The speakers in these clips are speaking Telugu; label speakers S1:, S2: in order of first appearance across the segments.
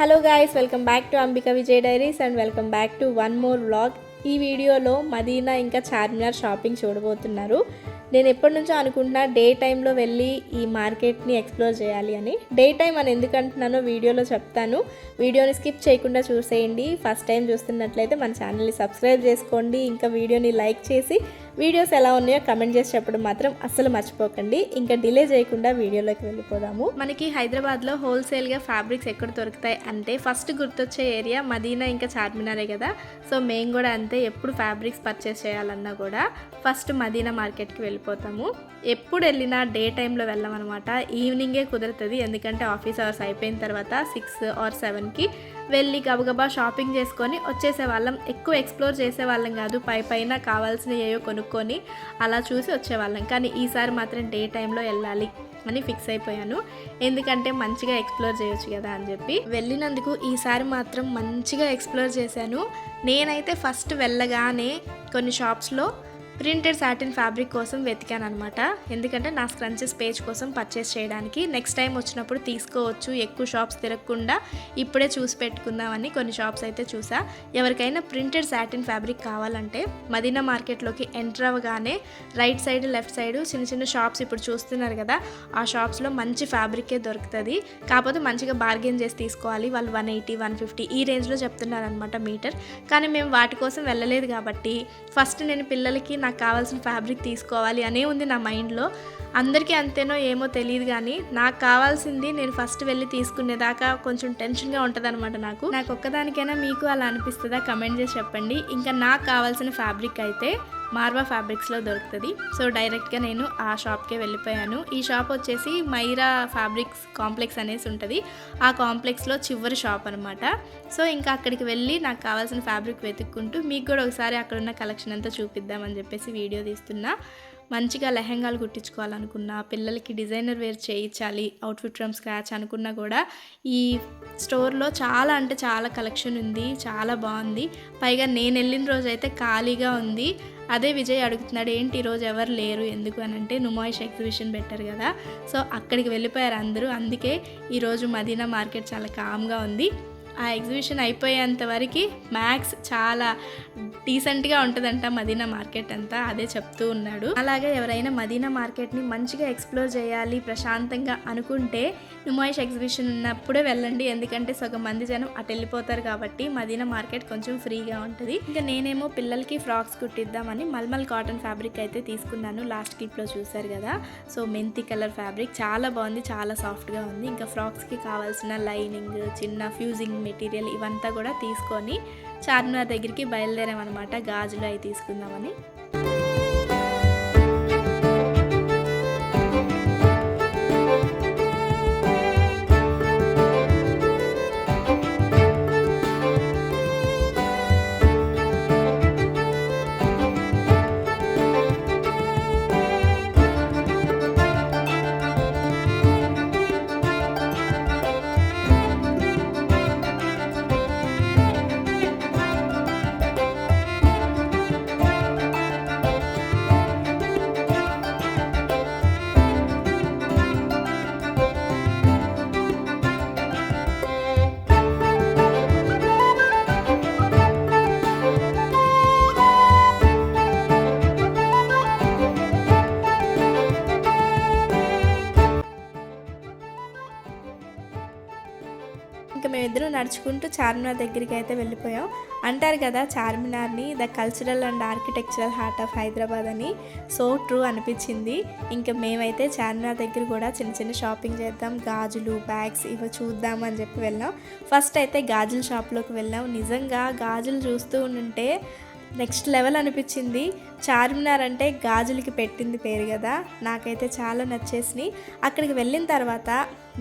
S1: Hello guys, welcome back to Ambika Vijay diaries and welcome back to one more vlog. ఈ వీడియోలో మదీనా ఇంకా చార్మినార్ షాపింగ్ చూడబోతున్నారు. నేను ఎప్పటి నుంచో అనుకుంటున్నా డే టైంలో వెళ్ళి ఈ మార్కెట్ని ఎక్స్ప్లోర్ చేయాలి అని. డే టైం అని ఎందుకు అంటున్నానో వీడియోలో చెప్తాను. వీడియోని స్కిప్ చేయకుండా చూసేయండి. ఫస్ట్ టైం చూస్తున్నట్లయితే మన ఛానల్ని సబ్స్క్రైబ్ చేసుకోండి. ఇంకా వీడియోని లైక్ చేసి వీడియోస్ ఎలా ఉన్నాయో కమెంట్ చేసి చెప్పడం మాత్రం అస్సలు మర్చిపోకండి. ఇంకా డిలే చేయకుండా వీడియోలోకి వెళ్ళిపోదాము. మనకి హైదరాబాద్లో హోల్సేల్గా ఫ్యాబ్రిక్స్ ఎక్కడ దొరుకుతాయి అంటే ఫస్ట్ గుర్తొచ్చే ఏరియా మదీనా ఇంకా చార్మినారే కదా. సో మేము కూడా అంతే, ఎప్పుడు ఫ్యాబ్రిక్స్ పర్చేస్ చేయాలన్నా కూడా ఫస్ట్ మదీనా మార్కెట్కి వెళ్ళిపోతాము. ఎప్పుడు వెళ్ళినా డే టైంలో వెళ్ళామన్నమాట. ఈవినింగే కుదురుతుంది, ఎందుకంటే ఆఫీస్ అవర్స్ అయిపోయిన తర్వాత 6 or 7కి వెళ్ళి గబగబా షాపింగ్ చేసుకొని వచ్చేసేవాళ్ళం. ఎక్కువ ఎక్స్ప్లోర్ చేసేవాళ్ళం కాదు, పైన కావాల్సిన ఏవో కొనుక్కొని అలా చూసి వచ్చేవాళ్ళం. కానీ ఈసారి మాత్రం డే టైంలో వెళ్ళాలి అని ఫిక్స్ అయిపోయాను. ఎందుకంటే మంచిగా ఎక్స్ప్లోర్ చేయొచ్చు కదా అని చెప్పి వెళ్ళినందుకు ఈసారి మాత్రం మంచిగా ఎక్స్ప్లోర్ చేశాను. నేనైతే ఫస్ట్ వెళ్ళగానే కొన్ని షాప్స్లో ప్రింటెడ్ సాటిన్ ఫ్యాబ్రిక్ కోసం వెతికాను అనమాట. ఎందుకంటే నా స్క్రంచెస్ పేజ్ కోసం పర్చేస్ చేయడానికి. నెక్స్ట్ టైం వచ్చినప్పుడు తీసుకోవచ్చు, ఎక్కువ షాప్స్ తిరగకుండా ఇప్పుడే చూసి పెట్టుకుందామని కొన్ని షాప్స్ అయితే చూసా. ఎవరికైనా ప్రింటెడ్ సాటిన్ ఫ్యాబ్రిక్ కావాలంటే మదీనా మార్కెట్లోకి ఎంటర్ అవ్వగానే రైట్ సైడ్ లెఫ్ట్ సైడ్ చిన్న షాప్స్ ఇప్పుడు చూస్తున్నారు కదా, ఆ షాప్స్లో మంచి ఫ్యాబ్రికే దొరుకుతుంది. కాకపోతే మంచిగా బార్గెన్ చేసి తీసుకోవాలి. వాళ్ళు 180, 150 ఈ రేంజ్లో చెప్తున్నారనమాట మీటర్. కానీ మేము వాటి కోసం వెళ్ళలేదు కాబట్టి ఫస్ట్ నేను పిల్లలకి నాకు కావాల్సిన ఫ్యాబ్రిక్ తీసుకోవాలి అనే ఉంది నా మైండ్లో. అందరికీ అంతేనో ఏమో తెలియదు, కానీ నాకు కావాల్సింది నేను ఫస్ట్ వెళ్ళి తీసుకునేదాకా కొంచెం టెన్షన్గా ఉంటుంది అనమాట. నాకు ఒక్కదానికైనా మీకు అలా అనిపిస్తుందా కమెంట్ చేసి చెప్పండి. ఇంకా నాకు కావాల్సిన ఫ్యాబ్రిక్ అయితే మార్వా ఫ్యాబ్రిక్స్లో దొరుకుతుంది. సో డైరెక్ట్గా నేను ఆ షాప్కే వెళ్ళిపోయాను. ఈ షాప్ వచ్చేసి మైరా ఫ్యాబ్రిక్స్ కాంప్లెక్స్ అనేసి ఉంటుంది. ఆ కాంప్లెక్స్లో చివరి షాప్ అనమాట. సో ఇంకా అక్కడికి వెళ్ళి నాకు కావాల్సిన ఫ్యాబ్రిక్ వెతుక్కుంటూ మీకు కూడా ఒకసారి అక్కడున్న కలెక్షన్ అంతా చూపిద్దామని చెప్పేసి వీడియో తీస్తున్నా. మంచిగా లెహంగాలు కుట్టించుకోవాలనుకున్నా, పిల్లలకి డిజైనర్ వేర్ చేయించాలి అవుట్ఫిట్ ఫ్రమ్ స్క్రాచ్ అనుకున్నా కూడా ఈ స్టోర్లో చాలా అంటే చాలా కలెక్షన్ ఉంది. చాలా బాగుంది. పైగా నేను వెళ్ళిన రోజు అయితే ఖాళీగా ఉంది. అదే విజయ్ అడుగుతున్నాడు, ఏంటి ఈరోజు ఎవరు లేరు ఎందుకు అని అంటే, నుమాయిష్ ఎగ్జిబిషన్ పెట్టారు కదా, సో అక్కడికి వెళ్ళిపోయారు అందరూ. అందుకే ఈరోజు మదీనా మార్కెట్ చాలా కామ్గా ఉంది. ఆ ఎగ్జిబిషన్ అయిపోయేంత వరకు మ్యాక్స్ చాలా డీసెంట్గా ఉంటుందంట మదీనా మార్కెట్ అంతా, అదే చెప్తూ ఉన్నాడు. అలాగే ఎవరైనా మదీనా మార్కెట్ని మంచిగా ఎక్స్ప్లోర్ చేయాలి ప్రశాంతంగా అనుకుంటే నుమాయిష్ ఎగ్జిబిషన్ ఉన్నప్పుడే వెళ్ళండి. ఎందుకంటే సగం మంది జనం అటు వెళ్ళిపోతారు కాబట్టి మదీనా మార్కెట్ కొంచెం ఫ్రీగా ఉంటుంది. ఇంకా నేనేమో పిల్లలకి ఫ్రాక్స్ కుట్టిద్దామని మల్మల్ కాటన్ ఫ్యాబ్రిక్ అయితే తీసుకున్నాను. లాస్ట్ క్లిప్లో చూసారు కదా. సో మెంతి కలర్ ఫ్యాబ్రిక్ చాలా బాగుంది, చాలా సాఫ్ట్గా ఉంది. ఇంకా ఫ్రాక్స్కి కావాల్సిన లైనింగ్, చిన్న ఫ్యూజింగ్ మెటీరియల్ ఇవంతా కూడా తీసుకొని చార్మినార్ దగ్గరికి బయలుదేరామన్నమాట. గాజులు అవి తీసుకుందామని. ఇంకా మేమిద్దరం నడుచుకుంటూ చార్మినార్ దగ్గరికి అయితే వెళ్ళిపోయాం. అంటారు కదా చార్మినార్ని the cultural and architectural heart of Hyderabad అని. సో ట్రూ అనిపించింది. ఇంకా మేమైతే చార్మినార్ దగ్గర కూడా చిన్న షాపింగ్ చేద్దాం, గాజులు, బ్యాగ్స్ ఇవి చూద్దాం అని చెప్పి వెళ్ళాం. ఫస్ట్ అయితే గాజుల షాప్లోకి వెళ్ళాం. నిజంగా గాజులు చూస్తూ ఉంటే నెక్స్ట్ లెవెల్ అనిపించింది. చార్మినార్ అంటే గాజులకి పెట్టింది పేరు కదా, నాకైతే చాలా నచ్చేసినాయి. అక్కడికి వెళ్ళిన తర్వాత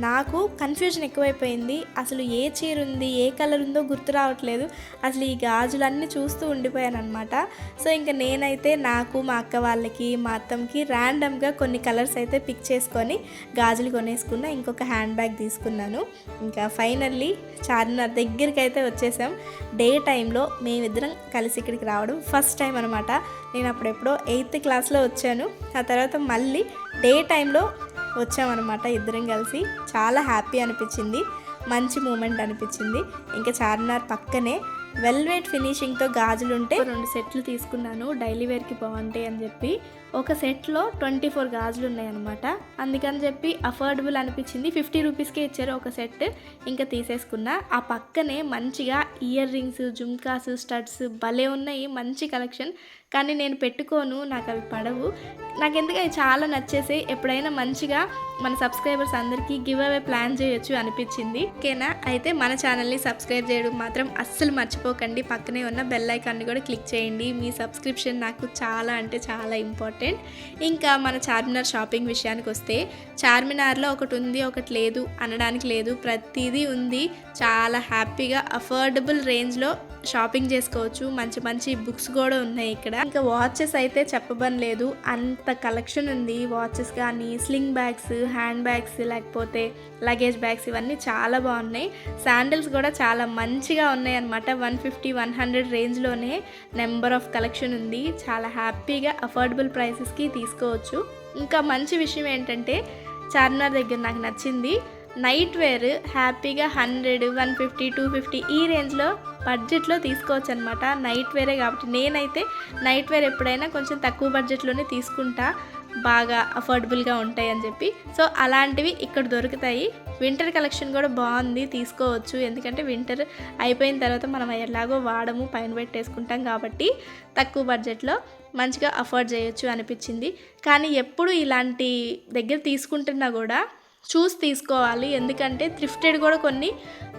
S1: నాకు కన్ఫ్యూజన్ ఎక్కువైపోయింది. అసలు ఏ చీర ఉంది, ఏ కలర్ ఉందో గుర్తు రావట్లేదు. అసలు ఈ గాజులన్నీ చూస్తూ ఉండిపోయాను అనమాట. సో ఇంకా నేనైతే నాకు, మా అక్క వాళ్ళకి, మా అత్తమ్మకి ర్యాండమ్గా కొన్ని కలర్స్ అయితే పిక్ చేసుకొని గాజులు కొనేసుకున్నా. ఇంకొక హ్యాండ్ బ్యాగ్ తీసుకున్నాను. ఇంకా ఫైనల్లీ చార్మినార్ దగ్గరికి అయితే వచ్చేసాం. డే టైంలో మేమిద్దరం కలిసి ఇక్కడికి రావడం ఫస్ట్ టైం అనమాట. నేను అప్పుడెప్పుడో 8th క్లాస్లో వచ్చాను. ఆ తర్వాత మళ్ళీ డే టైంలో వచ్చామన్నమాట ఇద్దరం కలిసి. చాలా హ్యాపీ అనిపించింది. మంచి మూమెంట్ అనిపించింది. ఇంకా చార్మినార్ పక్కనే వెల్వెట్ ఫినిషింగ్తో గాజులు ఉంటే 2 సెట్లు తీసుకున్నాను, డైలీ వేర్కి బాగుంటాయి అని చెప్పి. ఒక సెట్లో 24 గాజులు ఉన్నాయి అనమాట. అందుకని చెప్పి అఫోర్డబుల్ అనిపించింది. 50 రూపీస్కే ఇచ్చారు ఒక సెట్, ఇంకా తీసేసుకున్నా. ఆ పక్కనే మంచిగా ఇయర్ రింగ్స్, జుమ్కాస్, స్టడ్స్ భలే ఉన్నాయి, మంచి కలెక్షన్. కానీ నేను పెట్టుకోను, నాకు అవి పడవు. నాకు ఎందుకు అవి చాలా నచ్చేసి ఎప్పుడైనా మంచిగా మన సబ్స్క్రైబర్స్ అందరికీ గివ్ అవే ప్లాన్ చేయొచ్చు అనిపించింది. ఓకేనా? అయితే మన ఛానల్ని సబ్స్క్రైబ్ చేయడం మాత్రం అస్సలు మర్చిపోకండి. పక్కనే ఉన్న బెల్ ఐకాన్ని కూడా క్లిక్ చేయండి. మీ సబ్స్క్రిప్షన్ నాకు చాలా అంటే చాలా ఇంపార్టెంట్. ఇంకా మన చార్మినార్ షాపింగ్ విషయానికి వస్తే, చార్మినార్లో ఒకటి ఉంది ఒకటి లేదు అనడానికి లేదు, ప్రతిదీ ఉంది. చాలా హ్యాపీగా అఫోర్డబుల్ రేంజ్లో షాపింగ్ చేసుకోవచ్చు. మంచి మంచి బుక్స్ కూడా ఉన్నాయి ఇక్కడ. ఇంకా వాచెస్ అయితే చెప్పబని లేదు, అంత కలెక్షన్ ఉంది. వాచెస్ కానీ, స్లింగ్ బ్యాగ్స్, హ్యాండ్ బ్యాగ్స్, లేకపోతే లగేజ్ బ్యాగ్స్, ఇవన్నీ చాలా బాగున్నాయి. శాండిల్స్ కూడా చాలా మంచిగా ఉన్నాయి అనమాట. 150-100 రేంజ్లోనే నెంబర్ ఆఫ్ కలెక్షన్ ఉంది. చాలా హ్యాపీగా అఫోర్డబుల్ ప్రైసెస్కి తీసుకోవచ్చు. ఇంకా మంచి విషయం ఏంటంటే, చార్మినార్ దగ్గర నాకు నచ్చింది నైట్ వేర్ హ్యాపీగా 100, 150, 250 ఈ రేంజ్లో బడ్జెట్లో తీసుకోవచ్చు అనమాట. నైట్ వేరే కాబట్టి నేనైతే నైట్ వేర్ ఎప్పుడైనా కొంచెం తక్కువ బడ్జెట్లోనే తీసుకుంటా, బాగా అఫోర్డబుల్గా ఉంటాయి అని చెప్పి. సో అలాంటివి ఇక్కడ దొరుకుతాయి. వింటర్ కలెక్షన్ కూడా బాగుంది, తీసుకోవచ్చు. ఎందుకంటే వింటర్ అయిపోయిన తర్వాత మనం ఎలాగో వాడము, పైన పెట్టేసుకుంటాం కాబట్టి తక్కువ బడ్జెట్లో మంచిగా అఫోర్డ్ చేయొచ్చు అనిపించింది. కానీ ఎప్పుడు ఇలాంటి దగ్గర తీసుకుంటున్నా కూడా చూసి తీసుకోవాలి, ఎందుకంటే థ్రిఫ్టెడ్ కూడా కొన్ని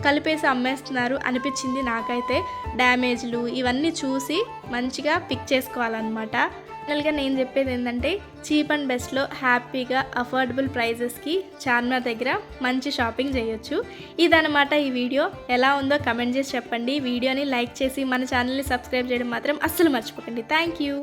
S1: కలిపేసి అమ్మేస్తున్నారు అనిపించింది నాకైతే. డ్యామేజ్లు ఇవన్నీ చూసి మంచిగా పిక్ చేసుకోవాలన్నమాట. ఫైనల్గా నేను చెప్పేది ఏంటంటే, చీప్ అండ్ బెస్ట్లో హ్యాపీగా అఫోర్డబుల్ ప్రైజెస్కి చార్మినార్ దగ్గర మంచి షాపింగ్ చేయొచ్చు. ఇదనమాట ఈ వీడియో. ఎలా ఉందో కమెంట్ చేసి చెప్పండి. వీడియోని లైక్ చేసి మన ఛానల్ని సబ్స్క్రైబ్ చేయడం మాత్రం అస్సలు మర్చిపోకండి. Thank you.